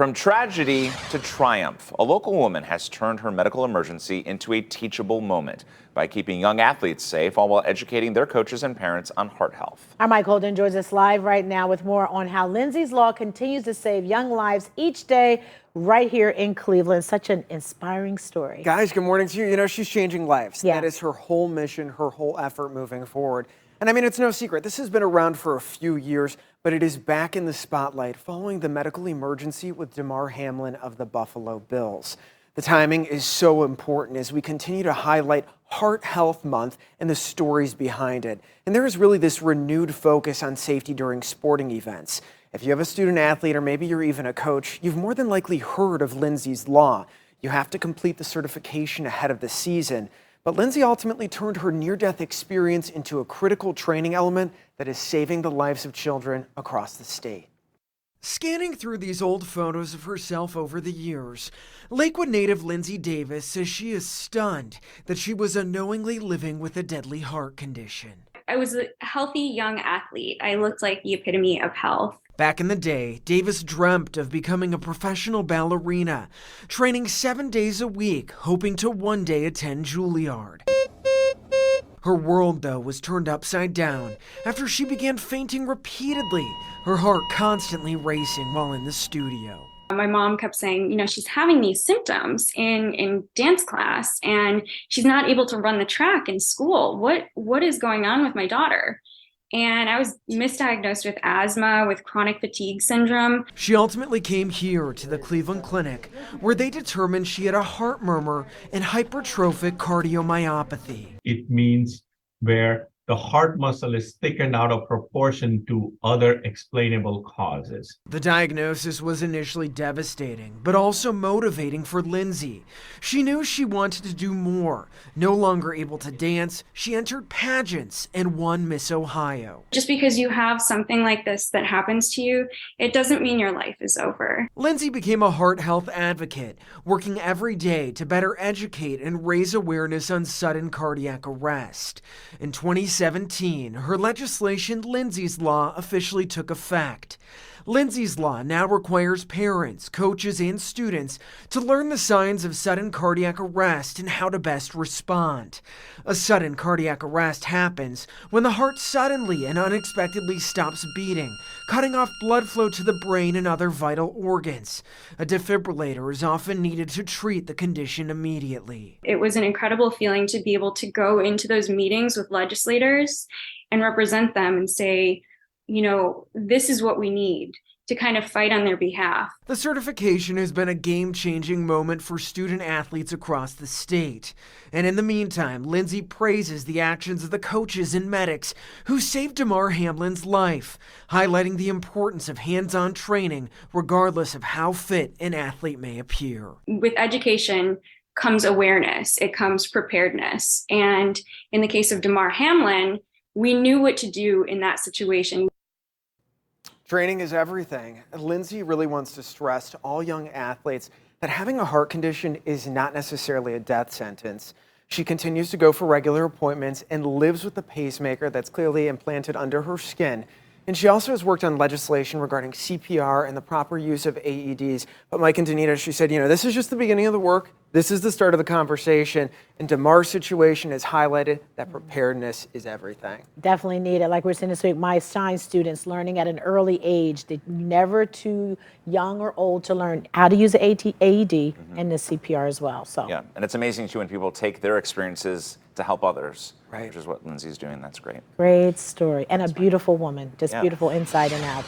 From tragedy to triumph, a local woman has turned her medical emergency into a teachable moment by keeping young athletes safe, all while educating their coaches and parents on heart health. Our Mike Holden joins us live right now with more on how Lindsays Law continues to save young lives each day right here in Cleveland. Such an inspiring story. Guys, good morning to you. You know, she's changing lives. Yeah. That is her whole mission, her whole effort moving forward. And I mean, it's no secret. This has been around for a few years, but it is back in the spotlight following the medical emergency with Damar Hamlin of the Buffalo Bills. The timing is so important as we continue to highlight Heart Health Month and the stories behind it. And there is really this renewed focus on safety during sporting events. If you have a student athlete or maybe you're even a coach, you've more than likely heard of Lindsays Law. You have to complete the certification ahead of the season. But Lindsay ultimately turned her near-death experience into a critical training element that is saving the lives of children across the state. Scanning through these old photos of herself over the years, Lakewood native Lindsay Davis says she is stunned that she was unknowingly living with a deadly heart condition. I was a healthy young athlete. I looked like the epitome of health. Back in the day, Davis dreamt of becoming a professional ballerina, training 7 days a week, hoping to one day attend Juilliard. Her world, though, was turned upside down after she began fainting repeatedly, her heart constantly racing while in the studio. My mom kept saying, you know, she's having these symptoms in dance class and she's not able to run the track in school. What is going on with my daughter? And I was misdiagnosed with asthma, with chronic fatigue syndrome. She ultimately came here to the Cleveland Clinic, where they determined she had a heart murmur and hypertrophic cardiomyopathy. It means where the heart muscle is thickened out of proportion to other explainable causes. The diagnosis was initially devastating, but also motivating for Lindsay. She knew she wanted to do more. No longer able to dance, she entered pageants and won Miss Ohio. Just because you have something like this that happens to you, it doesn't mean your life is over. Lindsay became a heart health advocate, working every day to better educate and raise awareness on sudden cardiac arrest. In 2017, her legislation, Lindsays Law, officially took effect. Lindsays Law now requires parents, coaches, and students to learn the signs of sudden cardiac arrest and how to best respond. A sudden cardiac arrest happens when the heart suddenly and unexpectedly stops beating, cutting off blood flow to the brain and other vital organs. A defibrillator is often needed to treat the condition immediately. It was an incredible feeling to be able to go into those meetings with legislators and represent them and say, you know, this is what we need to kind of fight on their behalf. The certification has been a game-changing moment for student athletes across the state. And in the meantime, Lindsay praises the actions of the coaches and medics who saved Damar Hamlin's life, highlighting the importance of hands-on training regardless of how fit an athlete may appear. With education comes awareness, it comes preparedness. And in the case of Damar Hamlin, we knew what to do in that situation. Training is everything. Lindsay really wants to stress to all young athletes that having a heart condition is not necessarily a death sentence. She continues to go for regular appointments and lives with the pacemaker that's clearly implanted under her skin. And she also has worked on legislation regarding CPR and the proper use of AEDs. But Mike and Danita, she said, you know, this is just the beginning of the work. This is the start of the conversation. And Damar's situation has highlighted that preparedness is everything. Definitely needed. Like we're saying this week, my science students learning at an early age, they're never too young or old to learn how to use the AED and the CPR as well. So Yeah, and it's amazing too when people take their experiences to help others, Right. which is what Lindsay's doing. That's great. great story. And a beautiful woman, just beautiful inside and out.